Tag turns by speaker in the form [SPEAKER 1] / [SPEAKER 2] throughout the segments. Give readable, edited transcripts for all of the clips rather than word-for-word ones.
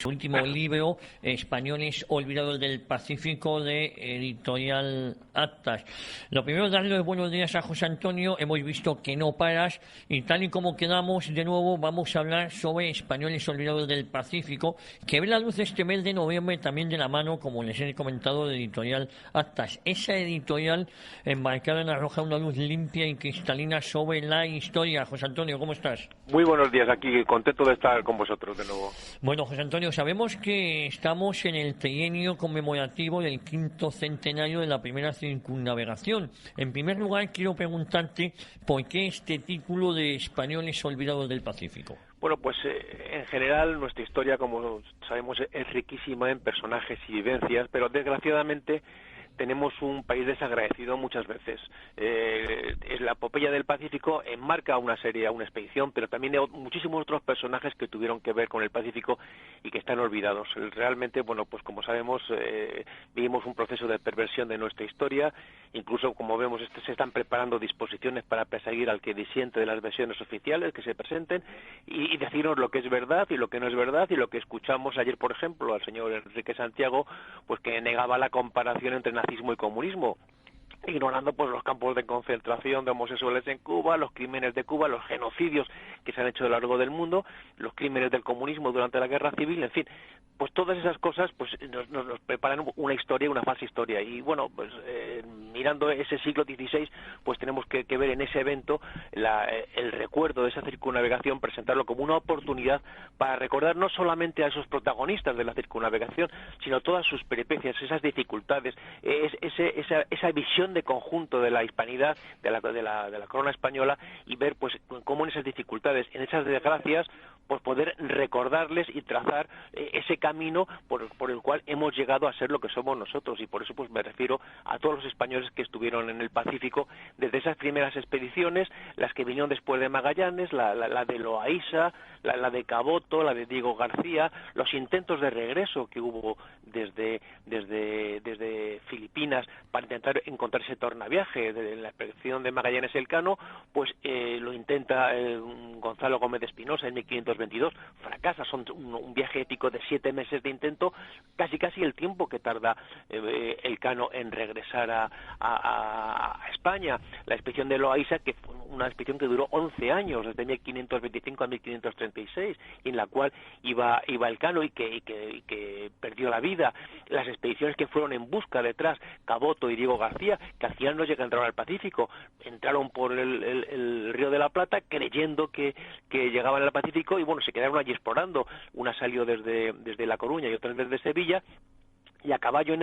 [SPEAKER 1] Su último libro, Españoles olvidados del Pacífico, de Editorial Actas. Lo primero, darle los buenos días a José Antonio. Hemos visto que no paras y tal y como quedamos, de nuevo vamos a hablar sobre Españoles olvidados del Pacífico, que ve la luz este mes de noviembre también de la mano, como les he comentado, de Editorial Actas. Esa editorial embarcada en arroja una luz limpia y cristalina sobre la historia. José Antonio, ¿cómo estás?
[SPEAKER 2] Muy buenos días, aquí contento de estar con vosotros de nuevo.
[SPEAKER 1] Bueno, José Antonio, sabemos que estamos en el trienio conmemorativo del 5º centenario de la primera circunnavegación. En primer lugar, quiero preguntarte por qué este título de Españoles olvidados del Pacífico.
[SPEAKER 2] Bueno, pues en general nuestra historia, como sabemos, es riquísima en personajes y vivencias, pero desgraciadamente tenemos un país desagradecido muchas veces. La epopeya del Pacífico enmarca una expedición, pero también hay muchísimos otros personajes que tuvieron que ver con el Pacífico y que están olvidados. Realmente, bueno, pues como sabemos, vivimos un proceso de perversión de nuestra historia. Incluso, como vemos, se están preparando disposiciones para perseguir al que disiente de las versiones oficiales que se presenten y decirnos lo que es verdad y lo que no es verdad, y lo que escuchamos ayer, por ejemplo, al señor Enrique Santiago, pues que negaba la comparación entre nazismo y comunismo, ignorando pues los campos de concentración de homosexuales en Cuba, los crímenes de Cuba, los genocidios que se han hecho a lo largo del mundo, los crímenes del comunismo durante la Guerra Civil, en fin, pues todas esas cosas pues nos preparan una historia, una falsa historia. Y bueno, pues mirando ese siglo XVI, pues tenemos que ver en ese evento el recuerdo de esa circunnavegación, presentarlo como una oportunidad para recordar no solamente a esos protagonistas de la circunnavegación, sino todas sus peripecias, esas dificultades, esa visión de conjunto de la hispanidad, de la corona española, y ver pues cómo en esas dificultades, en esas desgracias, pues poder recordarles y trazar ese camino por el cual hemos llegado a ser lo que somos nosotros. Y por eso pues me refiero a todos los españoles que estuvieron en el Pacífico desde esas primeras expediciones, las que vinieron después de Magallanes, la de Loaiza, la de Caboto, la de Diego García, los intentos de regreso que hubo desde Filipinas para intentar encontrar ese tornaviaje de la expedición de Magallanes Elcano, pues lo intenta Gonzalo Gómez de Espinosa en 1522, fracasa, son un viaje épico de 7 meses de intento, casi el tiempo que tarda Elcano en regresar a España. La expedición de Loaiza, que fue una expedición que duró 11 años, desde 1525 a 1536, y en la cual iba Elcano y que perdió la vida. Las expediciones que fueron en busca detrás, Caboto y Diego García, que al final no llegaron al Pacífico, entraron por el Río de la Plata creyendo que llegaban al Pacífico, y bueno, se quedaron allí explorando. Una salió desde La Coruña y otra desde Sevilla, y a caballo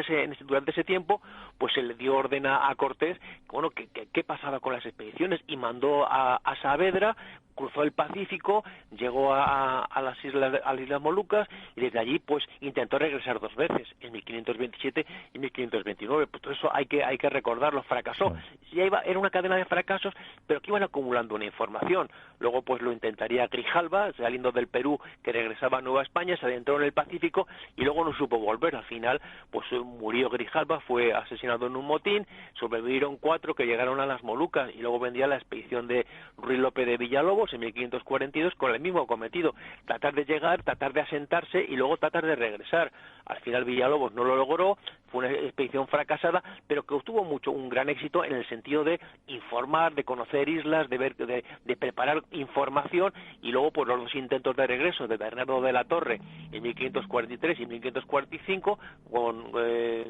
[SPEAKER 2] durante ese tiempo pues se le dio orden a Cortés, bueno, qué pasaba con las expediciones, y mandó a Saavedra, cruzó el Pacífico, llegó a las Islas Molucas, y desde allí pues intentó regresar 2 veces, en 1527 y 1529. Pues todo eso hay que recordarlo, fracasó. Ya era una cadena de fracasos, pero que iban acumulando una información. Luego pues lo intentaría Grijalva, saliendo del Perú, que regresaba a Nueva España, se adentró en el Pacífico y luego no supo volver. Al final pues murió Grijalva, fue asesinado en un motín, sobrevivieron 4 que llegaron a las Molucas, y luego vendría la expedición de Ruy López de Villalobos en 1542 con el mismo cometido: tratar de llegar, tratar de asentarse y luego tratar de regresar. Al final Villalobos no lo logró, fue una expedición fracasada, pero que obtuvo un gran éxito en el sentido de informar, de conocer islas, de preparar información. Y luego pues los 2 intentos de regreso de Bernardo de la Torre en 1543 y 1545 con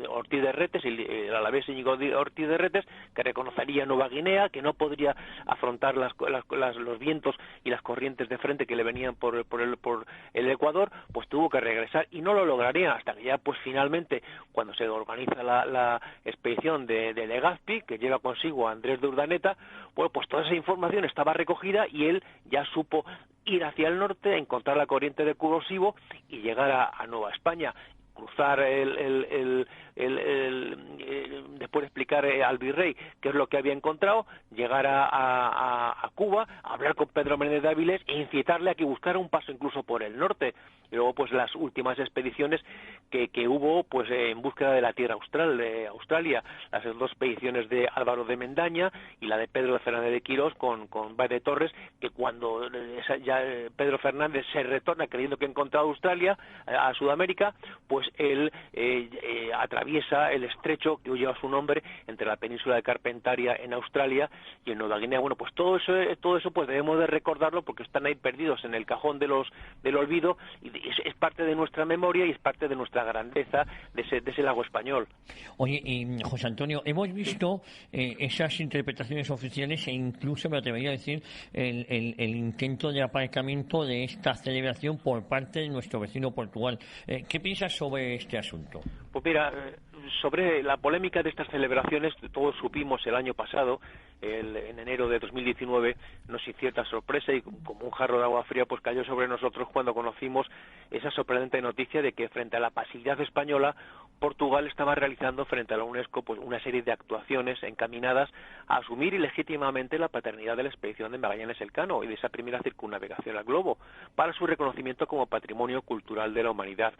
[SPEAKER 2] Ortiz de Retes, el alavés Íñigo Ortiz de Retes, que reconocería Nueva Guinea, que no podría afrontar los vientos y las corrientes de frente que le venían por el Ecuador, pues tuvo que regresar y no lo lograría hasta que ya pues finalmente, cuando se organiza la expedición de Legazpi, que lleva consigo a Andrés de Urdaneta, bueno, pues toda esa información estaba recogida y él ya supo ir hacia el norte, encontrar la corriente de Curosivo y llegar a Nueva España. cruzar después de explicar al virrey qué es lo que había encontrado, llegar a Cuba, hablar con Pedro Menéndez de Avilés e incitarle a que buscara un paso incluso por el norte. Y luego pues las últimas expediciones que hubo pues en búsqueda de la tierra austral de Australia, las dos expediciones de Álvaro de Mendaña y la de Pedro Fernández de Quirós con Báez de Torres, que cuando ya Pedro Fernández se retorna creyendo que ha encontrado Australia, a Sudamérica, pues él atraviesa el estrecho que lleva su nombre entre la península de Carpentaria en Australia y en Nueva Guinea. Bueno, pues todo eso pues debemos de recordarlo porque están ahí perdidos en el cajón del olvido, y es parte de nuestra memoria y es parte de nuestra grandeza de ese lago español.
[SPEAKER 1] Oye, y José Antonio, hemos visto esas interpretaciones oficiales e incluso me atrevería a decir el intento de aparcamiento de esta celebración por parte de nuestro vecino Portugal. ¿Qué piensas sobre este asunto?
[SPEAKER 2] Pues mira, sobre la polémica de estas celebraciones, todos supimos el año pasado, en enero de 2019, nos hizo cierta sorpresa y como un jarro de agua fría pues cayó sobre nosotros cuando conocimos esa sorprendente noticia de que frente a la pasividad española, Portugal estaba realizando frente a la UNESCO pues una serie de actuaciones encaminadas a asumir ilegítimamente la paternidad de la expedición de Magallanes Elcano y de esa primera circunnavegación al globo, para su reconocimiento como patrimonio cultural de la humanidad,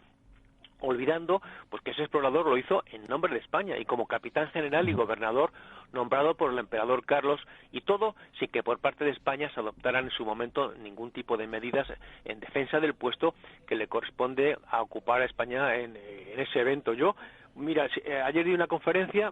[SPEAKER 2] olvidando pues que ese explorador lo hizo en nombre de España y como capitán general y gobernador nombrado por el emperador Carlos, y todo sin que por parte de España se adoptaran en su momento ningún tipo de medidas en defensa del puesto que le corresponde a ocupar a España en ese evento. Mira, ayer di una conferencia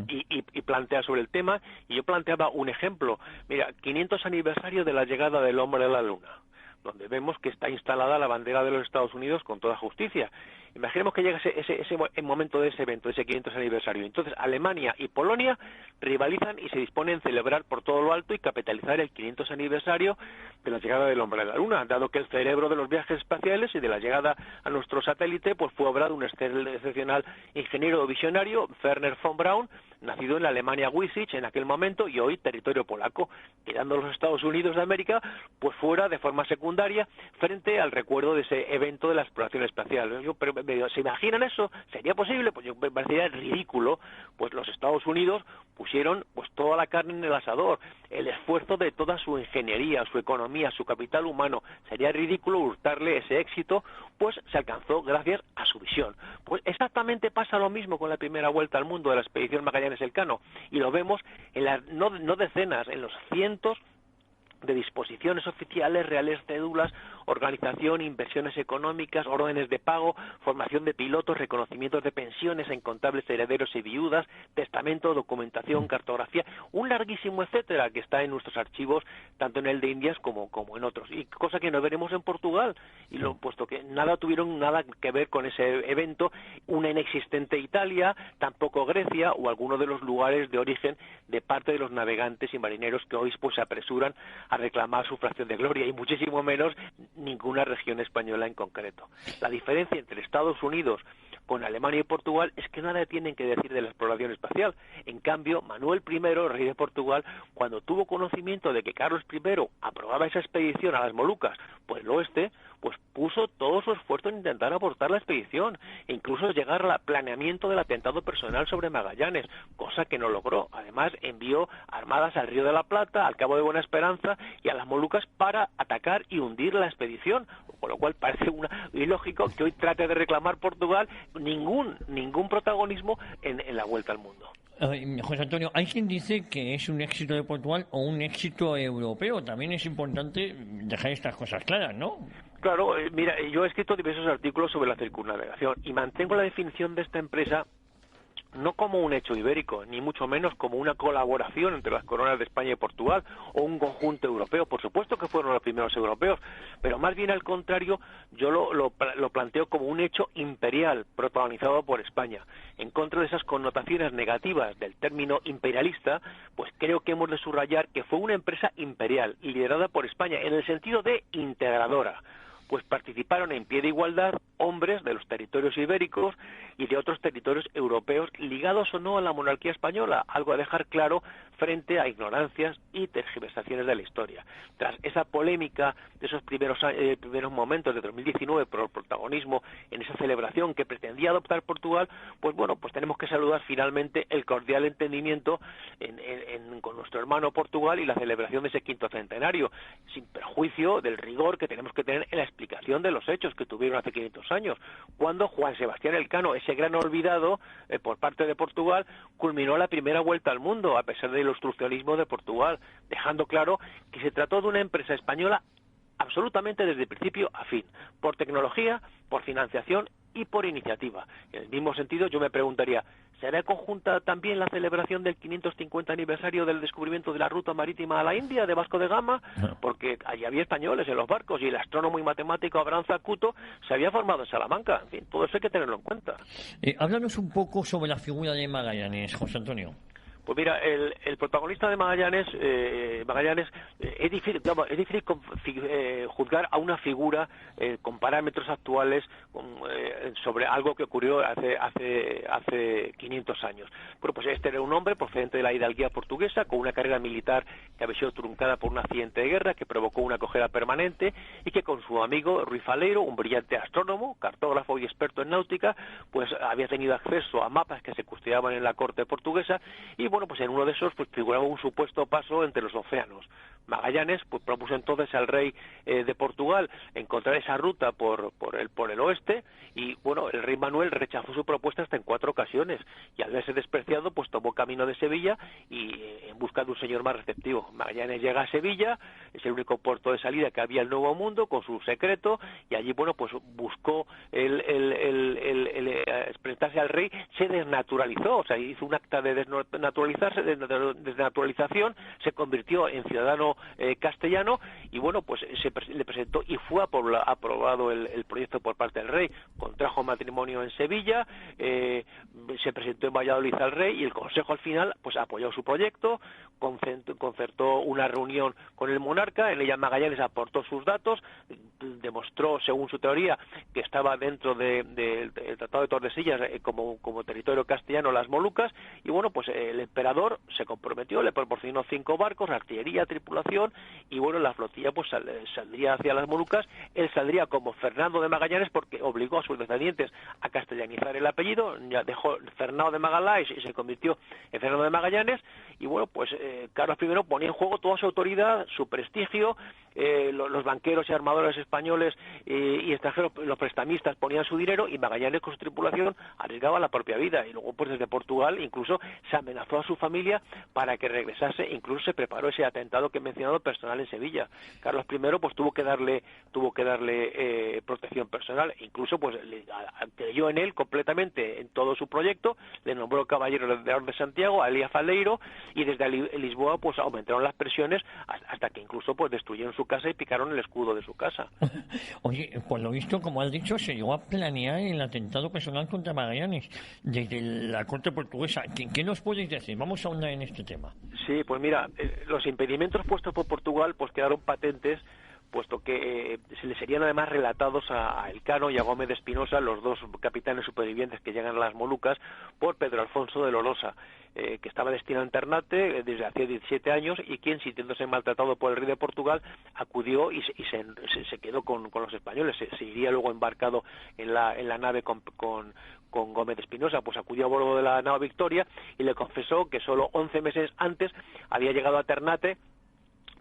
[SPEAKER 2] y plantea sobre el tema, y yo planteaba un ejemplo. Mira, 500 aniversario de la llegada del hombre a la Luna, donde vemos que está instalada la bandera de los Estados Unidos con toda justicia. Imaginemos que llega ese momento de ese evento, ese 500 aniversario. Entonces Alemania y Polonia rivalizan y se disponen a celebrar por todo lo alto y capitalizar el 500 aniversario de la llegada del hombre a la Luna, dado que el cerebro de los viajes espaciales y de la llegada a nuestro satélite pues fue obra de un excepcional ingeniero visionario, Werner von Braun, nacido en la Alemania Wiesich en aquel momento y hoy territorio polaco, quedando los Estados Unidos de América pues fuera de forma secundaria frente al recuerdo de ese evento de la exploración espacial. ¿Se imaginan eso? ¿Sería posible? Pues me parecería ridículo. Pues los Estados Unidos pusieron pues toda la carne en el asador, el esfuerzo de toda su ingeniería, su economía, su capital humano. Sería ridículo hurtarle ese éxito, pues se alcanzó gracias a su visión. Pues exactamente pasa lo mismo con la primera vuelta al mundo de la expedición Magallanes Elcano, y lo vemos en las no decenas, en los cientos de disposiciones oficiales, reales cédulas, organización, inversiones económicas, órdenes de pago, formación de pilotos, reconocimientos de pensiones a incontables herederos y viudas, testamento, documentación, cartografía, un larguísimo etcétera que está en nuestros archivos, tanto en el de Indias como en otros, y cosa que no veremos en Portugal, y puesto que tuvieron nada que ver con ese evento, una inexistente Italia, tampoco Grecia o alguno de los lugares de origen de parte de los navegantes y marineros que hoy pues se apresuran a reclamar su fracción de gloria, y muchísimo menos ninguna región española en concreto. La diferencia entre Estados Unidos con Alemania y Portugal es que nada tienen que decir de la exploración espacial. En cambio, Manuel I, rey de Portugal, cuando tuvo conocimiento de que Carlos I aprobaba esa expedición a las Molucas por el oeste, pues puso todo su esfuerzo en intentar abortar la expedición e incluso llegar al planeamiento del atentado personal sobre Magallanes, cosa que no logró. Además, envió armadas al Río de la Plata, al Cabo de Buena Esperanza y a las Molucas para atacar y hundir la expedición, con lo cual parece ilógico que hoy trate de reclamar Portugal ningún protagonismo en la vuelta al mundo.
[SPEAKER 1] José Antonio, hay quien dice que es un éxito de Portugal o un éxito europeo. También es importante dejar estas cosas claras, ¿no?
[SPEAKER 2] Claro, mira, yo he escrito diversos artículos sobre la circunnavegación y mantengo la definición de esta empresa no como un hecho ibérico, ni mucho menos como una colaboración entre las coronas de España y Portugal o un conjunto europeo. Por supuesto que fueron los primeros europeos, pero más bien al contrario, yo lo planteo como un hecho imperial protagonizado por España. En contra de esas connotaciones negativas del término imperialista, pues creo que hemos de subrayar que fue una empresa imperial liderada por España en el sentido de integradora, pues participaron en pie de igualdad hombres de los territorios ibéricos y de otros territorios europeos ligados o no a la monarquía española, algo a dejar claro frente a ignorancias y tergiversaciones de la historia. Tras esa polémica de esos primeros momentos de 2019 por el protagonismo en esa celebración que pretendía adoptar Portugal, pues bueno, pues tenemos que saludar finalmente el cordial entendimiento con nuestro hermano Portugal y la celebración de ese quinto centenario, sin perjuicio del rigor que tenemos que tener en la explicación de los hechos que tuvieron hace 500 años, cuando Juan Sebastián Elcano, ese gran olvidado por parte de Portugal, culminó la primera vuelta al mundo, a pesar del obstruccionismo de Portugal, dejando claro que se trató de una empresa española absolutamente desde el principio a fin, por tecnología, por financiación y por iniciativa. En el mismo sentido, yo me preguntaría, ¿será conjunta también la celebración del 550 aniversario del descubrimiento de la ruta marítima a la India de Vasco de Gama? Porque allí había españoles en los barcos y el astrónomo y matemático Abraham Zacuto se había formado en Salamanca. En fin, todo eso hay que tenerlo en cuenta.
[SPEAKER 1] Háblanos un poco sobre la figura de Magallanes, José Antonio.
[SPEAKER 2] Pues mira, el protagonista de Magallanes, es difícil juzgar a una figura con parámetros actuales sobre algo que ocurrió hace 500 años. Bueno, pues este era un hombre procedente de la hidalguía portuguesa, con una carrera militar que había sido truncada por un accidente de guerra que provocó una cojera permanente, y que con su amigo Ruy Faleiro, un brillante astrónomo, cartógrafo y experto en náutica, pues había tenido acceso a mapas que se custodiaban en la corte portuguesa, y bueno, pues en uno de esos pues figuraba un supuesto paso entre los océanos. Magallanes pues propuso entonces al rey de Portugal encontrar esa ruta por el oeste, y bueno, el rey Manuel rechazó su propuesta hasta en 4 ocasiones, y al verse despreciado pues tomó camino de Sevilla y en busca de un señor más receptivo. Magallanes llega a Sevilla, es el único puerto de salida que había al Nuevo Mundo con su secreto, y allí bueno pues buscó enfrentarse al rey, se desnaturalizó, o sea, hizo un acta de desnaturalización, se convirtió en ciudadano castellano, y bueno, pues le presentó y fue aprobado el proyecto por parte del rey. Contrajo matrimonio en Sevilla, se presentó en Valladolid al rey, y el Consejo al final pues apoyó su proyecto, concertó una reunión con el monarca. En ella Magallanes aportó sus datos, demostró, según su teoría, que estaba dentro del Tratado de Tordesillas como territorio castellano las Molucas, y bueno, pues el emperador se comprometió, le proporcionó 5 barcos, artillería, tripulación, y bueno, la flotilla pues saldría hacia las Molucas. Él saldría como Fernando de Magallanes porque obligó a sus descendientes a castellanizar el apellido, ya dejó Fernando de Magallanes y se convirtió en Fernando de Magallanes, y bueno, pues Carlos I ponía en juego toda su autoridad, su prestigio. Los banqueros y armadores españoles y extranjeros, los prestamistas, ponían su dinero, y Magallanes con su tripulación arriesgaba la propia vida. Y luego pues desde Portugal incluso se amenazó a su familia para que regresase, incluso se preparó ese atentado que he mencionado personal en Sevilla. Carlos I pues tuvo que darle protección personal, incluso pues creyó en él completamente, en todo su proyecto, le nombró caballero de la Orden de Santiago, a Elías Faleiro, y desde Lisboa pues aumentaron las presiones hasta que incluso pues destruyeron su casa y picaron el escudo de su casa.
[SPEAKER 1] Oye, por lo visto, como has dicho, se llegó a planear el atentado personal contra Magallanes desde la corte portuguesa. ¿Qué nos puedes decir? Vamos a ahondar en este tema.
[SPEAKER 2] Sí, pues mira, los impedimentos puestos por Portugal pues quedaron patentes, puesto que se le serían además relatados a Elcano y a Gómez de Espinosa, los 2 capitanes supervivientes que llegan a las Molucas, por Pedro Alfonso de Lorosa, que estaba destinado a Ternate desde hace 17 años, y quien, sintiéndose maltratado por el rey de Portugal, acudió y se quedó con los españoles. Se iría luego embarcado en la nave con Gómez de Espinosa, pues acudió a bordo de la nave Victoria y le confesó que solo 11 meses antes había llegado a Ternate,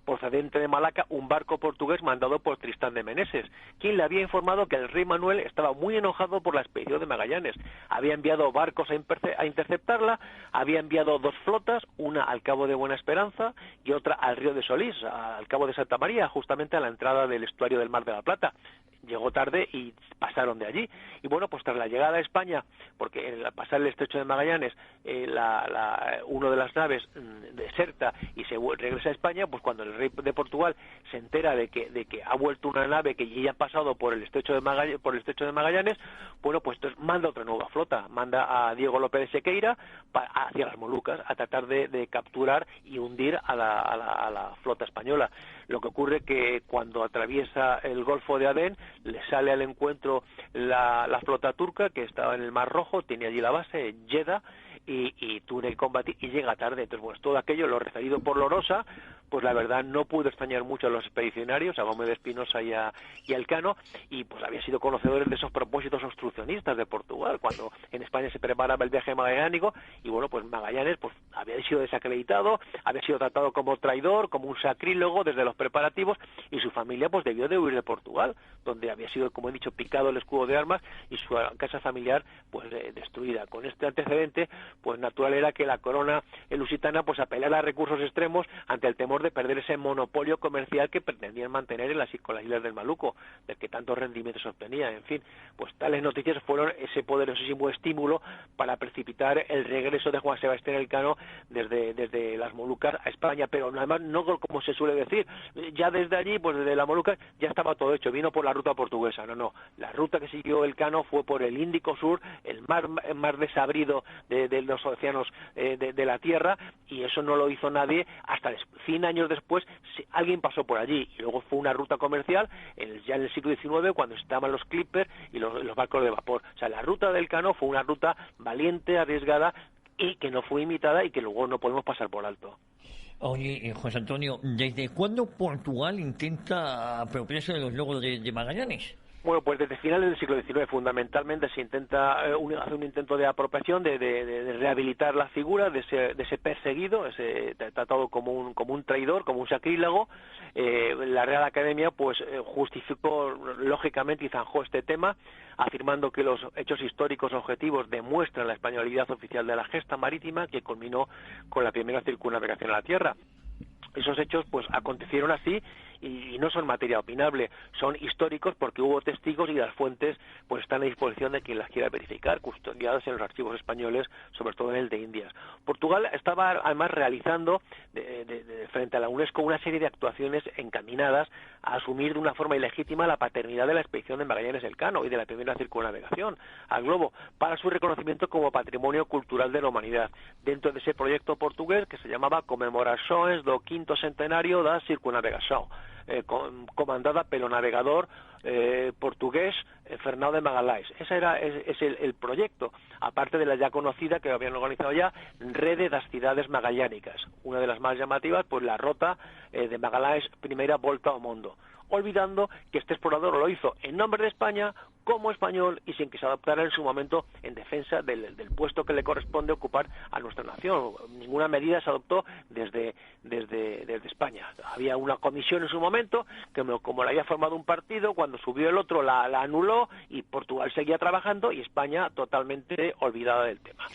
[SPEAKER 2] procedente de Malaca, un barco portugués mandado por Tristán de Meneses, quien le había informado que el rey Manuel estaba muy enojado por la expedición de Magallanes. Había enviado barcos a interceptarla, había enviado 2 flotas, una al Cabo de Buena Esperanza y otra al río de Solís, al Cabo de Santa María, justamente a la entrada del estuario del Mar de la Plata. Llegó tarde y pasaron de allí. Y bueno, pues tras la llegada a España, porque al pasar el estrecho de Magallanes, uno de las naves deserta y se regresa a España, pues cuando el rey de Portugal se entera de que ha vuelto una nave que ya ha pasado por el estrecho de Magallanes, bueno, pues entonces manda otra nueva flota, manda a Diego López de Sequeira hacia las Molucas a tratar de capturar y hundir a la flota española. Lo que ocurre que cuando atraviesa el Golfo de Adén, le sale al encuentro la flota turca, que estaba en el Mar Rojo, tenía allí la base en Jeddah, y Túnez Combatí, y llega tarde. Entonces, pues todo aquello, lo referido por Lorosa, pues la verdad no pudo extrañar mucho a los expedicionarios, a Gómez de Espinosa y a Elcano, y pues había sido conocedores de esos propósitos obstruccionistas de Portugal, cuando en España se preparaba el viaje magallánico, y bueno, pues Magallanes pues había sido desacreditado, había sido tratado como traidor, como un sacrílego desde los preparativos, y su familia pues debió de huir de Portugal, donde había sido, como he dicho, picado el escudo de armas, y su casa familiar pues destruida. Con este antecedente, pues natural era que la corona lusitana pues apelara a recursos extremos ante el temor de perder ese monopolio comercial que pretendían mantener con las islas del Maluco, del que tantos rendimientos obtenía. En fin, pues tales noticias fueron ese poderosísimo estímulo para precipitar el regreso de Juan Sebastián Elcano desde las Molucas a España, pero además no como se suele decir, ya desde allí, pues desde las Molucas ya estaba todo hecho, vino por la ruta portuguesa. No, la ruta que siguió Elcano fue por el Índico Sur, el mar desabrido de los océanos de la Tierra, y eso no lo hizo nadie hasta 100 años después. Alguien pasó por allí, y luego fue una ruta comercial ya en el siglo XIX, cuando estaban los clippers y los barcos de vapor. O sea, la ruta del Elcano fue una ruta valiente, arriesgada, y que no fue imitada y que luego no podemos pasar por alto.
[SPEAKER 1] Oye, José Antonio, ¿desde cuándo Portugal intenta apropiarse de los logros de Magallanes?
[SPEAKER 2] Bueno, pues desde finales del siglo XIX fundamentalmente se intenta hacer un intento de apropiación, de rehabilitar la figura de ese perseguido, ese tratado como un traidor, como un sacrílego. La Real Academia pues justificó lógicamente y zanjó este tema, afirmando que los hechos históricos objetivos demuestran la españolidad oficial de la gesta marítima, que culminó con la primera circunnavegación a la Tierra. Esos hechos pues acontecieron así y no son materia opinable, son históricos porque hubo testigos y las fuentes pues están a disposición de quien las quiera verificar, custodiadas en los archivos españoles, sobre todo en el de Indias. Portugal estaba además realizando frente a la UNESCO una serie de actuaciones encaminadas a asumir de una forma ilegítima la paternidad de la expedición de Magallanes Elcano y de la primera circunnavegación al globo, para su reconocimiento como patrimonio cultural de la humanidad, dentro de ese proyecto portugués que se llamaba Comemorações do Quinto Centenario da Circunnavegação, comandada pelo navegador portugués Fernão de Magalhães. Ese es el proyecto, aparte de la ya conocida, que habían organizado ya, Rede das Cidades Magallánicas, una de las más llamativas, pues la rota de Magalhães, primera volta ao mundo, olvidando que este explorador lo hizo en nombre de España, como español, y sin que se adoptara en su momento en defensa del puesto que le corresponde ocupar a nuestra nación. Ninguna medida se adoptó desde España. Había una comisión en su momento que, como la había formado un partido, cuando subió el otro la anuló, y Portugal seguía trabajando y España totalmente olvidada del tema.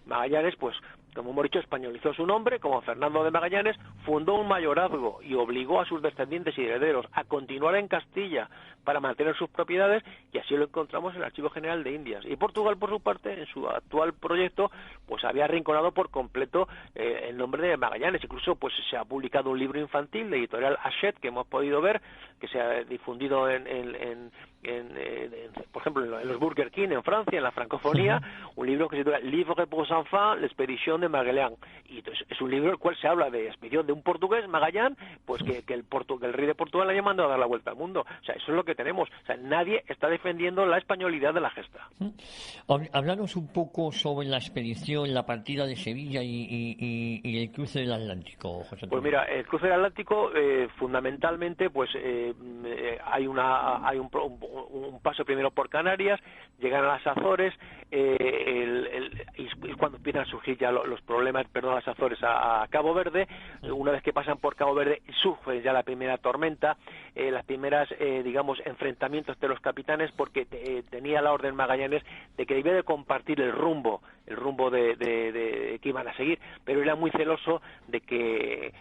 [SPEAKER 2] Magallanes, pues, como hemos dicho, españolizó su nombre como Fernando de Magallanes, fundó un mayorazgo y obligó a sus descendientes y herederos a continuar en Castilla para mantener sus propiedades, y así lo encontramos en el Archivo General de Indias. Y Portugal, por su parte, en su actual proyecto, pues había arrinconado por completo el nombre de Magallanes. Incluso pues se ha publicado un libro infantil de editorial Hachette, que hemos podido ver, que se ha difundido por ejemplo, en los Burger King en Francia, en la francofonía, un libro que se titula Livre pour enfants, l'expédition de Magellan. Y entonces es un libro en el cual se habla de expedición de un portugués, Magallán, pues que el rey de Portugal le haya mandado a dar la vuelta al mundo. O sea, eso es lo que tenemos. O sea, nadie está defendiendo la españolidad de la gesta.
[SPEAKER 1] Hablaros un poco sobre la expedición, la partida de Sevilla y el cruce del Atlántico, José Antonio.
[SPEAKER 2] Pues mira, el cruce del Atlántico, fundamentalmente, pues hay un paso primero por Canarias, llegan a las Azores, y cuando empiezan a surgir ya los problemas, a las Azores, a Cabo Verde. Una vez que pasan por Cabo Verde, surge ya la primera tormenta, las primeras, enfrentamientos de los capitanes, porque tenía la orden Magallanes de que debía de compartir el rumbo de que iban a seguir, pero era muy celoso de que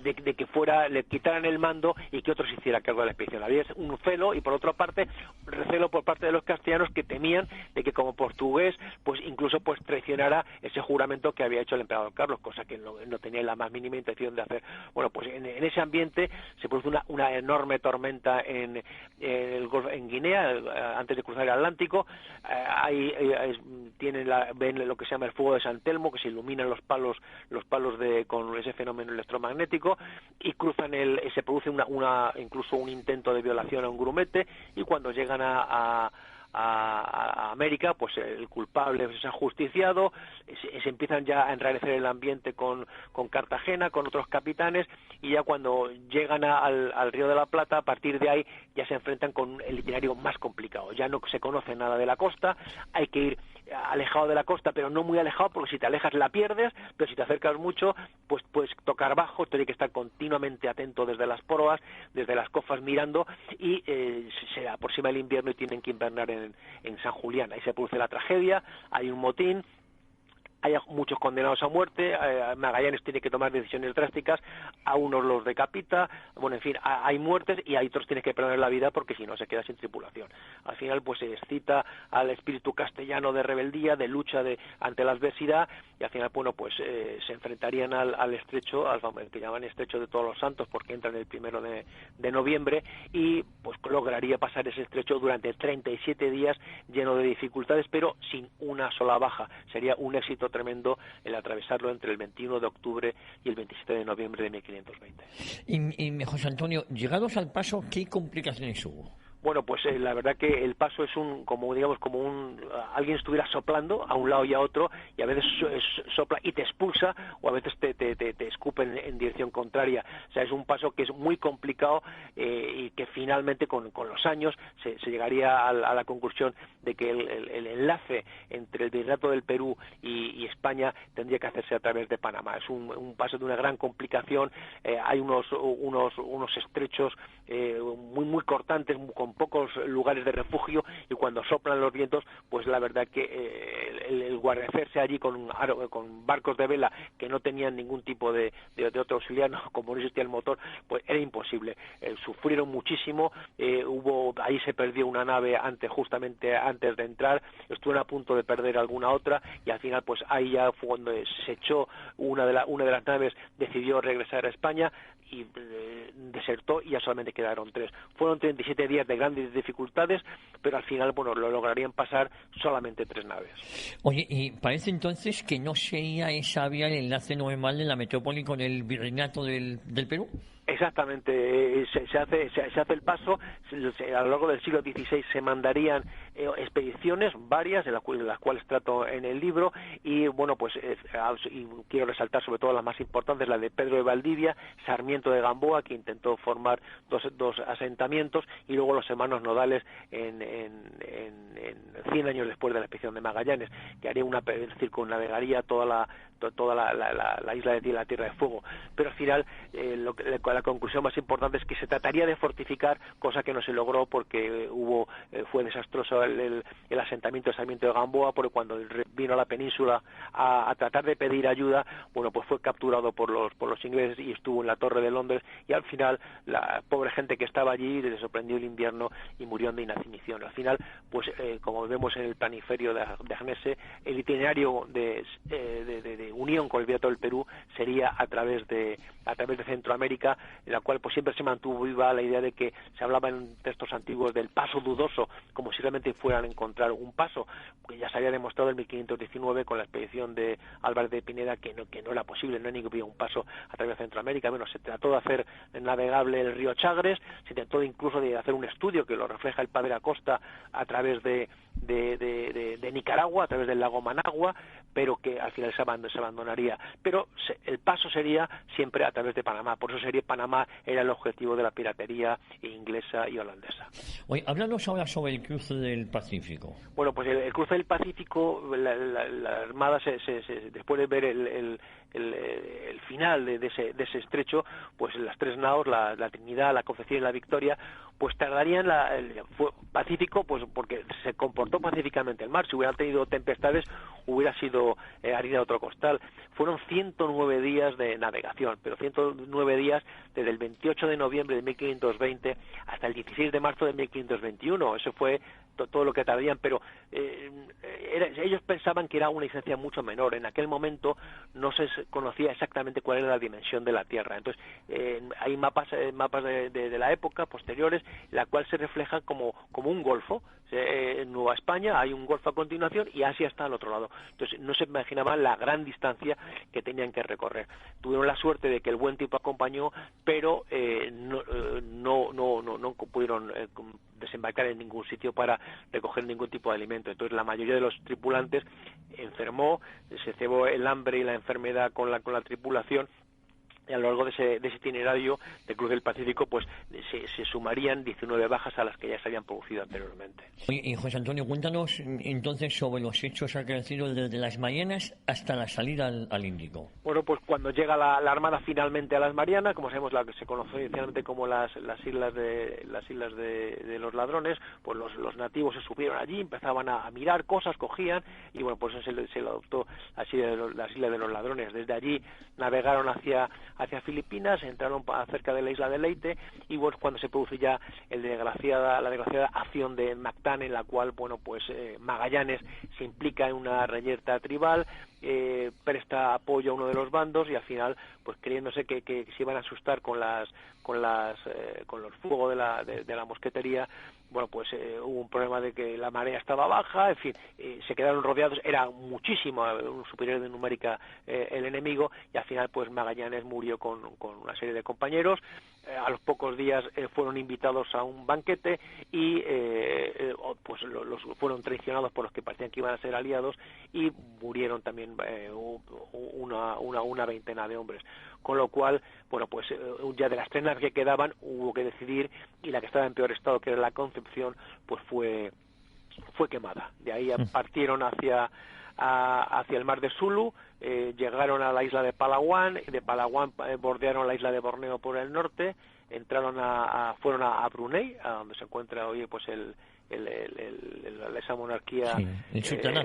[SPEAKER 2] le quitaran el mando y que otros hicieran cargo de la expedición. Había un celo, y por otra parte recelo por parte de los castellanos, que temían de que como portugués pues incluso pues traicionara ese juramento que había hecho el emperador Carlos, cosa que no tenía la más mínima intención de hacer. Bueno, pues en ese ambiente se produce una enorme tormenta en Guinea, antes de cruzar el Atlántico. Ven lo que se llama el fuego de San Telmo, que se iluminan los palos con ese fenómeno electromagnético, y cruzan se produce incluso un intento de violación a un grumete, y cuando llegan a a América, pues el culpable es ajusticiado, se empiezan ya a enrarecer el ambiente con Cartagena, con otros capitanes, y ya cuando llegan al Río de la Plata, a partir de ahí ya se enfrentan con el itinerario más complicado. Ya no se conoce nada de la costa, hay que ir alejado de la costa, pero no muy alejado, porque si te alejas la pierdes, pero si te acercas mucho, pues puedes tocar bajo, tienes que estar continuamente atento desde las proas, desde las cofas mirando, y se aproxima el invierno y tienen que invernar en San Julián. Ahí se produce la tragedia, hay un motín, hay muchos condenados a muerte, Magallanes tiene que tomar decisiones drásticas, a unos los decapita, bueno, en fin, hay muertes y a otros tiene que perder la vida porque si no se queda sin tripulación. Al final pues se excita al espíritu castellano de rebeldía, de lucha ante la adversidad, y al final, bueno, pues se enfrentarían al estrecho, al que llaman estrecho de Todos los Santos, porque entran el 1 de noviembre, y pues lograría pasar ese estrecho durante 37 días lleno de dificultades, pero sin una sola baja. Sería un éxito tremendo el atravesarlo entre el 21 de octubre y el 27 de noviembre de 1520.
[SPEAKER 1] Y José Antonio, llegados al paso, ¿qué complicaciones hubo?
[SPEAKER 2] Bueno, pues la verdad que el paso es alguien estuviera soplando a un lado y a otro, y a veces sopla y te expulsa, o a veces te escupe en dirección contraria. O sea, es un paso que es muy complicado, y que finalmente con los años se llegaría a la conclusión de que el enlace entre el Virreinato del Perú y España tendría que hacerse a través de Panamá. Es un paso de una gran complicación, hay unos estrechos muy cortantes, con pocos lugares de refugio, y cuando soplan los vientos, pues la verdad que el guarecerse allí con barcos de vela que no tenían ningún tipo de otro auxiliar, como no existía el motor, pues era imposible. Sufrieron muchísimo, ahí se perdió una nave justamente antes de entrar, estuvieron a punto de perder alguna otra, y al final pues ahí ya fue cuando se echó una de las naves, decidió regresar a España y desertó, y ya solamente quedaron 3. Fueron 37 días de grandes dificultades, pero al final, bueno, lo lograrían pasar solamente 3 naves.
[SPEAKER 1] Oye, y parece entonces que no sería esa vía el enlace normal de la metrópoli con el virreinato del Perú.
[SPEAKER 2] Exactamente, se hace el paso. A lo largo del siglo XVI se mandarían expediciones varias, de las cuales trato en el libro, y bueno, pues y quiero resaltar sobre todo las más importantes, la de Pedro de Valdivia, Sarmiento de Gamboa, que intentó formar dos asentamientos, y luego los hermanos Nodales en 100 años después de la expedición de Magallanes, que haría circunnavegaría toda la isla de la Tierra de Fuego. Pero al final la conclusión más importante es que se trataría de fortificar, cosa que no se logró porque fue desastroso el asentamiento de Sarmiento de Gamboa, porque cuando vino a la península a tratar de pedir ayuda, bueno, pues fue capturado por los ingleses y estuvo en la Torre de Londres, y al final la pobre gente que estaba allí le sorprendió el invierno y murió de inanición. Al final, pues como vemos en el planiferio de Agnese, el itinerario de unión con el Virreinato del Perú sería a través de Centroamérica, en la cual pues siempre se mantuvo viva la idea de que se hablaba en textos antiguos del paso dudoso, como si realmente fueran a encontrar un paso, que ya se había demostrado en 1519 con la expedición de Álvarez de Pineda que no era posible, no había un paso a través de Centroamérica. Bueno, se trató de hacer navegable el río Chagres, se trató incluso de hacer un estudio que lo refleja el padre Acosta a través de Nicaragua, a través del lago Managua, pero que al final se abandonaría. Pero el paso sería siempre a través de Panamá, por eso Panamá era el objetivo de la piratería inglesa y holandesa.
[SPEAKER 1] Oye, háblanos ahora sobre el cruce del Pacífico.
[SPEAKER 2] Bueno, pues el cruce del Pacífico, la Armada, después de ver el final de ese estrecho, pues las 3 naos, la Trinidad, la Concepción y la Victoria, pues tardarían fue Pacífico, pues porque se comportó pacíficamente el mar. Si hubieran tenido tempestades, hubiera sido harina de otro costal. Fueron 109 días de navegación, pero 109 días desde el 28 de noviembre de 1520 hasta el 16 de marzo de 1521. Eso fue todo lo que tardarían, pero ellos pensaban que era una distancia mucho menor. En aquel momento no se conocía exactamente cuál era la dimensión de la Tierra. Entonces, hay mapas de la época, posteriores, la cual se refleja como un golfo. En Nueva España hay un golfo a continuación y Asia está al otro lado. Entonces, no se imaginaban la gran distancia que tenían que recorrer. Tuvieron la suerte de que el buen tiempo acompañó, pero no pudieron desembarcar en ningún sitio para recoger ningún tipo de alimento. Entonces la mayoría de los tripulantes enfermó, se cebó el hambre y la enfermedad con la tripulación, y a lo largo de ese itinerario de Cruz del Pacífico pues se sumarían 19 bajas a las que ya se habían producido anteriormente.
[SPEAKER 1] Y José Antonio, cuéntanos entonces sobre los hechos acaecidos desde las Marianas hasta la salida al Índico.
[SPEAKER 2] Bueno, pues cuando llega la Armada finalmente a las Marianas, como sabemos, la que se conoció inicialmente como las islas de los ladrones, pues los nativos se subieron allí, empezaban a mirar cosas, cogían, y bueno, pues se le adoptó las islas de los ladrones. Desde allí navegaron hacia Filipinas, entraron cerca de la isla de Leyte, y bueno, cuando se produce ya la desgraciada acción de Mactán, en la cual, bueno, pues Magallanes se implica en una reyerta tribal, presta apoyo a uno de los bandos, y al final, pues creyéndose que se iban a asustar con los fuegos de la mosquetería, bueno, pues hubo un problema de que la marea estaba baja, en fin, se quedaron rodeados, era muchísimo, superior de numérica el enemigo, y al final pues Magallanes murió con una serie de compañeros. A los pocos días fueron invitados a un banquete y pues los fueron traicionados por los que parecían que iban a ser aliados, y murieron también una veintena de hombres, con lo cual, bueno, pues ya de las 3 naves que quedaban hubo que decidir, y la que estaba en peor estado, que era la Concepción, pues fue quemada. De ahí partieron hacia el mar de Sulu, llegaron a la isla de Palawan, de Palawan bordearon la isla de Borneo por el norte, fueron a Brunei, a donde se encuentra hoy pues esa monarquía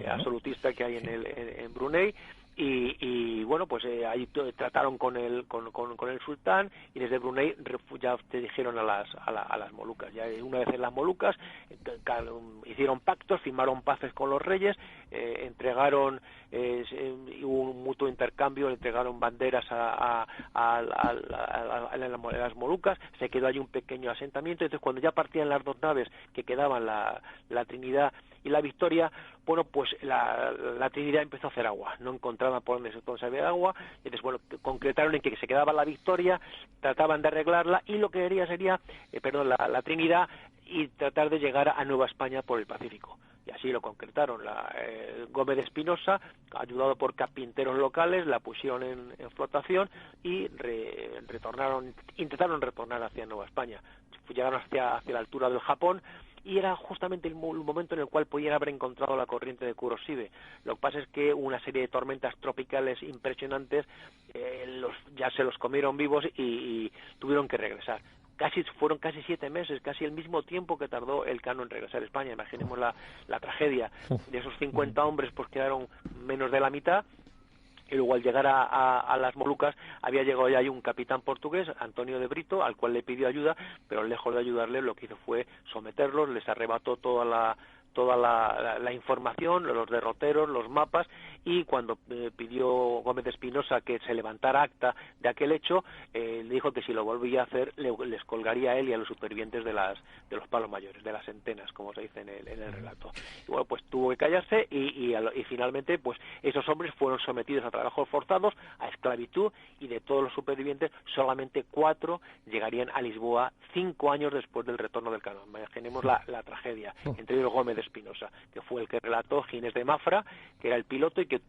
[SPEAKER 2] absolutista que hay en Brunei. Y bueno, pues ahí trataron con el sultán, y desde Brunei ya te dijeron a las Molucas. Ya una vez en las Molucas hicieron pactos, firmaron paces con los reyes, entregaron, hubo un mutuo intercambio, entregaron banderas a las Molucas, se quedó allí un pequeño asentamiento. Entonces cuando ya partían las 2 naves que quedaban, la Trinidad y la Victoria, bueno, pues la Trinidad empezó a hacer agua, no encontraban por dónde se había agua. Entonces, bueno, concretaron en que se quedaba la Victoria, trataban de arreglarla, y lo que quería sería, la Trinidad, y tratar de llegar a Nueva España por el Pacífico. Y así lo concretaron. Gómez de Espinosa, ayudado por carpinteros locales, la pusieron en flotación y intentaron retornar hacia Nueva España. Llegaron hacia la altura del Japón, y era justamente el momento en el cual podían haber encontrado la corriente de Kuroshige. Lo que pasa es que una serie de tormentas tropicales impresionantes ya se los comieron vivos y tuvieron que regresar. Fueron casi 7 meses, casi el mismo tiempo que tardó el Cano en regresar a España. Imaginemos la tragedia. De esos 50 hombres, pues quedaron menos de la mitad. Y luego al llegar a las Molucas había llegado ya un capitán portugués, Antonio de Brito, al cual le pidió ayuda, pero lejos de ayudarle lo que hizo fue someterlos, les arrebató toda la información, los derroteros, los mapas, y cuando pidió Gómez de Espinosa que se levantara acta de aquel hecho, le dijo que si lo volvía a hacer les colgaría a él y a los supervivientes de los palos mayores, de las entenas, como se dice en el relato. Y bueno, pues tuvo que callarse, y finalmente pues esos hombres fueron sometidos a trabajos forzados, a esclavitud, y de todos los supervivientes solamente 4 llegarían a Lisboa 5 años después del retorno del Cano. Imaginemos la tragedia. Entre ellos Gómez de Espinosa, que fue el que relató Ginés de Mafra, que era el piloto, y que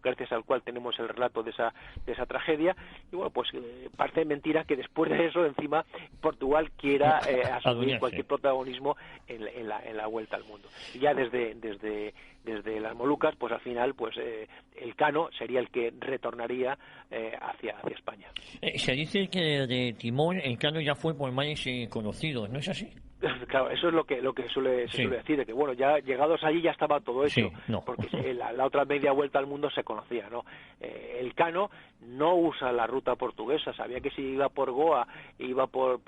[SPEAKER 2] gracias al cual tenemos el relato de esa tragedia. Y bueno, pues parece mentira que después de eso encima Portugal quiera asumir cualquier protagonismo en la vuelta al mundo. Y ya desde las Molucas, pues al final pues el Cano sería el que retornaría hacia España.
[SPEAKER 1] Se dice que de Timón el Cano ya fue por mares conocidos, ¿no es así?
[SPEAKER 2] Claro, eso es lo que se suele decir, de que bueno, ya llegados allí ya estaba todo hecho, porque la otra media vuelta al mundo se conocía, ¿no? El Cano no usa la ruta portuguesa, sabía que si iba por Goa, iba por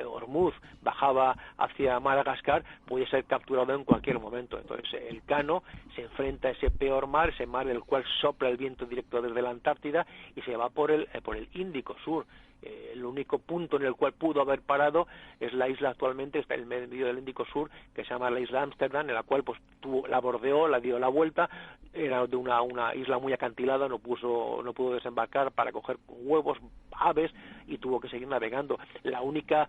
[SPEAKER 2] Ormuz, bajaba hacia Madagascar, podía ser capturado en cualquier momento. Entonces el Cano se enfrenta a ese peor mar, ese mar del cual sopla el viento directo desde la Antártida, y se va por el Índico Sur. El único punto en el cual pudo haber parado es la isla actualmente, está en el medio del Índico Sur, que se llama la isla Ámsterdam, en la cual pues la bordeó, la dio la vuelta, era de una isla muy acantilada, no pudo desembarcar para coger huevos, aves, y tuvo que seguir navegando. La única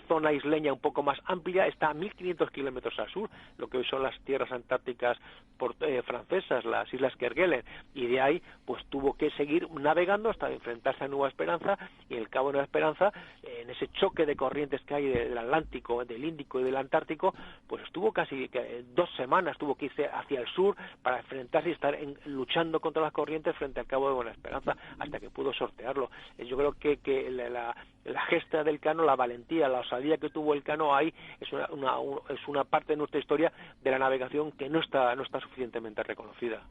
[SPEAKER 2] zona isleña un poco más amplia está a 1.500 kilómetros al sur, lo que hoy son las tierras antárticas francesas, las islas Kerguelen, y de ahí pues tuvo que seguir navegando hasta enfrentarse a Nueva Esperanza, y el Cabo de Nueva Esperanza, en ese choque de corrientes que hay del Atlántico, del Índico y del Antártico, pues estuvo casi 2 semanas, tuvo que irse hacia el sur para enfrentarse y estar luchando contra las corrientes frente al Cabo de Buena Esperanza, hasta que pudo sortearlo. Yo creo que la gesta del Cano, la valentía, la osadía que tuvo el Cano ahí, es una parte de nuestra historia de la navegación que no está suficientemente reconocida.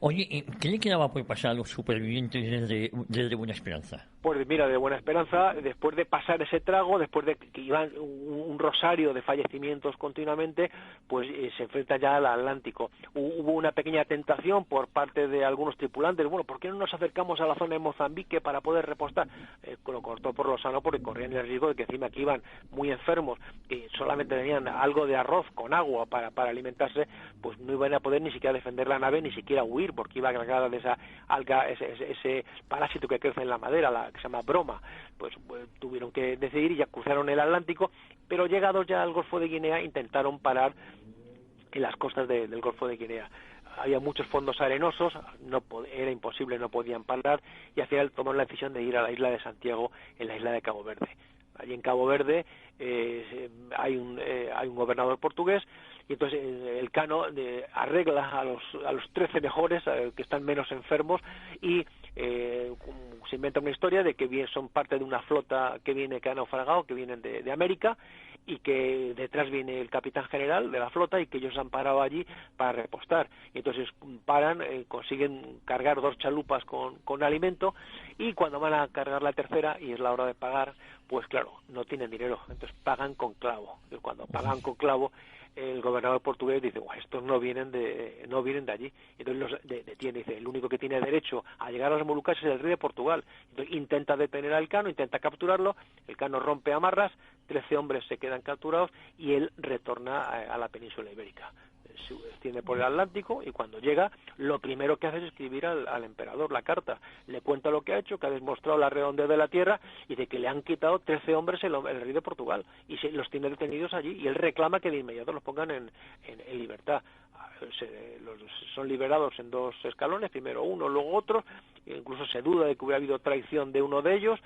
[SPEAKER 1] Oye, ¿qué le quedaba por pasar a los supervivientes desde Buena Esperanza?
[SPEAKER 2] Pues mira, de Buena Esperanza, después de pasar ese trago, después de que iban un rosario de fallecimientos continuamente, pues se enfrenta ya al Atlántico. Hubo una pequeña tentación por parte de algunos tripulantes, bueno, ¿por qué no nos acercamos a la zona de Mozambique para poder repostar? Lo cortó por lo sano porque corrían el riesgo de que encima que iban muy enfermos, que solamente tenían algo de arroz con agua para alimentarse, pues no iban a poder ni siquiera defender la nave, ni siquiera huir, porque iba cargada de esa alga, ese parásito que crece en la madera, que se llama broma. Pues tuvieron que decidir y ya cruzaron el Atlántico, pero llegados ya al Golfo de Guinea intentaron parar en las costas del Golfo de Guinea. Había muchos fondos arenosos, era imposible, no podían parar, y al final tomaron la decisión de ir a la isla de Santiago, en la isla de Cabo Verde. Allí en Cabo Verde hay un gobernador portugués, y entonces el Cano arregla a los 13 mejores, que están menos enfermos, y se inventa una historia de que son parte de una flota que ha naufragado, que vienen de América, y que detrás viene el capitán general de la flota, y que ellos han parado allí para repostar. Y entonces paran, consiguen cargar 2 chalupas con alimento, y cuando van a cargar la tercera y es la hora de pagar, pues claro, no tienen dinero, entonces pagan con clavo. Y cuando pagan con clavo, el gobernador portugués dice, estos no vienen de allí. Entonces los detiene, dice, el único que tiene derecho a llegar a las Molucas es el rey de Portugal. Entonces intenta detener al Cano, intenta capturarlo, el Cano rompe amarras, 13 hombres se quedan capturados, y él retorna a la península ibérica. Se extiende por el Atlántico, y cuando llega, lo primero que hace es escribir al emperador la carta. Le cuenta lo que ha hecho, que ha demostrado la redondez de la tierra, y de que le han quitado 13 hombres el rey de Portugal, y los tiene detenidos allí, y él reclama que de inmediato los pongan en libertad. Son liberados en 2 escalones, primero uno, luego otro, incluso se duda de que hubiera habido traición de uno de ellos,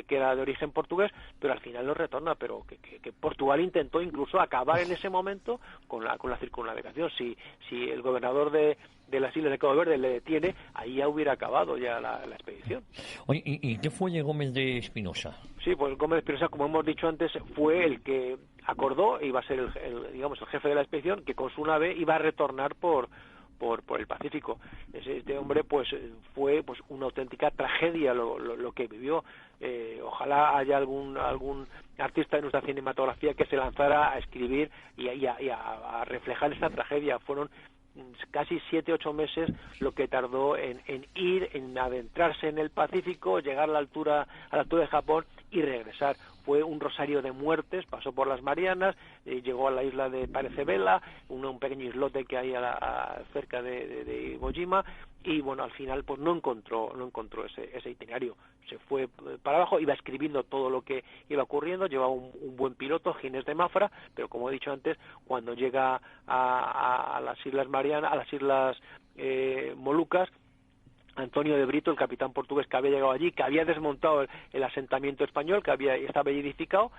[SPEAKER 2] que era de origen portugués, pero al final los retorna, pero que Portugal intentó incluso acabar en ese momento con la circunnavegación. Si el gobernador de las islas de Cabo Verde le detiene, ahí ya hubiera acabado ya la expedición.
[SPEAKER 1] Oye, ¿y qué fue de Gómez de Espinosa?
[SPEAKER 2] Sí, pues Gómez de Espinosa, como hemos dicho antes, fue el que acordó, iba a ser el jefe de la expedición, que con su nave iba a retornar por el Pacífico. Este hombre pues fue pues una auténtica tragedia lo que vivió. Ojalá haya algún artista de nuestra cinematografía que se lanzara a escribir y a reflejar esta tragedia. Fueron casi 7-8 meses lo que tardó en adentrarse en el Pacífico, llegar a la altura de Japón y regresar. Fue un rosario de muertes, pasó por las Marianas, llegó a la isla de Parecevela, un pequeño islote que hay cerca de Iwo Jima, y bueno, al final pues no encontró ese itinerario. Se fue para abajo, iba escribiendo todo lo que iba ocurriendo, llevaba un buen piloto, Ginés de Mafra, pero como he dicho antes, cuando llega a las Islas Marianas, a las Islas Molucas, Antonio de Brito, el capitán portugués que había llegado allí, que había desmontado el asentamiento español, que estaba edificado,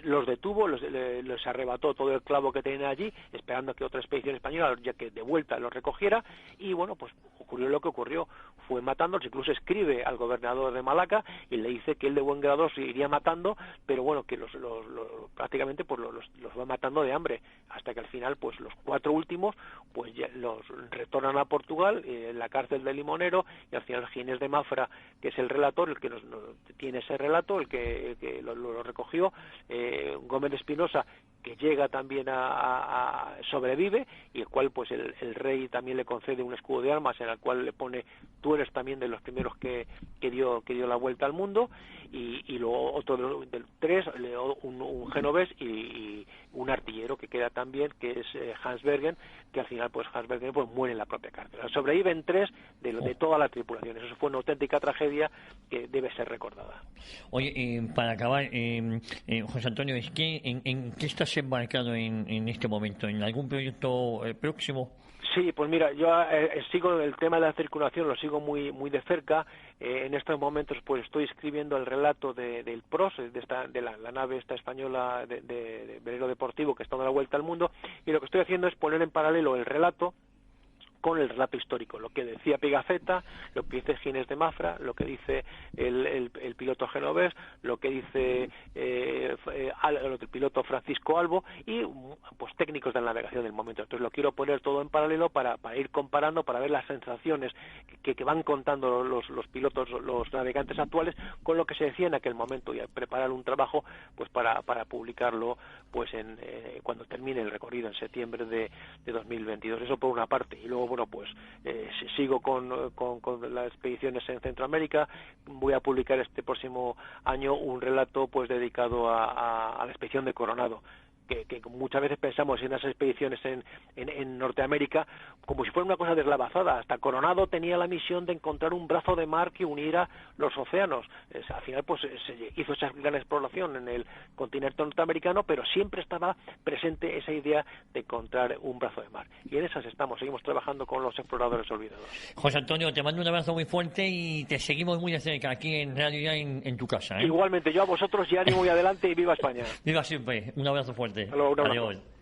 [SPEAKER 2] los detuvo, les arrebató todo el clavo que tenían allí, esperando a que otra expedición española, ya que de vuelta los recogiera, y bueno, pues ocurrió lo que ocurrió, fue matándolos, incluso escribe al gobernador de Malaca y le dice que él de buen grado se iría matando, pero bueno, que prácticamente pues los va matando de hambre, hasta que al final pues los 4 últimos pues ya los retornan a Portugal, en la cárcel de Limonero, y al final Ginés de Mafra, que es el relator, el que nos tiene ese relato, el que lo recogió, Gómez de Espinosa, que llega también a sobrevive, y el cual pues el rey también le concede un escudo de armas en el cual le pone: tú eres también de los primeros que dio la vuelta al mundo, y luego otro del 3, un genovés y un artillero que queda también, que es Hans Bergen, que al final pues Hans Bergen pues muere en la propia cárcel. Sobreviven 3 de toda la tripulación. Eso fue una auténtica tragedia que debe ser recordada.
[SPEAKER 1] Oye, para acabar, José Antonio, es que ¿en qué estás embarcado en este momento? ¿En algún proyecto próximo?
[SPEAKER 2] Sí, pues mira, yo sigo el tema de la circulación, lo sigo muy de cerca. En estos momentos pues estoy escribiendo el relato del PROS, de la nave esta española de velero deportivo que está dando la vuelta al mundo, y lo que estoy haciendo es poner en paralelo el relato con el relato histórico, lo que decía Pigafetta, lo que dice Ginés de Mafra, lo que dice el piloto genovés, lo que dice el piloto Francisco Albo, y pues técnicos de la navegación del momento. Entonces lo quiero poner todo en paralelo para ir comparando, para ver las sensaciones que van contando los pilotos, los navegantes actuales, con lo que se decía en aquel momento, y preparar un trabajo pues para publicarlo pues cuando termine el recorrido en septiembre de 2022. Eso por una parte. Y luego, bueno, pues sigo con las expediciones en Centroamérica. Voy a publicar este próximo año un relato pues dedicado a la expedición de Coronado, que muchas veces pensamos en las expediciones en Norteamérica como si fuera una cosa deslavazada. Hasta Coronado tenía la misión de encontrar un brazo de mar que uniera los océanos. Al final pues se hizo esa gran exploración en el continente norteamericano, pero siempre estaba presente esa idea de encontrar un brazo de mar, y en esas seguimos trabajando con los exploradores olvidados.
[SPEAKER 1] José Antonio, te mando un abrazo muy fuerte y te seguimos muy de cerca aquí en Radio Ya, en tu casa, ¿eh?
[SPEAKER 2] Igualmente, yo a vosotros, y ánimo y adelante, y viva España.
[SPEAKER 1] Viva siempre, un abrazo fuerte.
[SPEAKER 2] Hasta luego, un abrazo.
[SPEAKER 1] Adiós.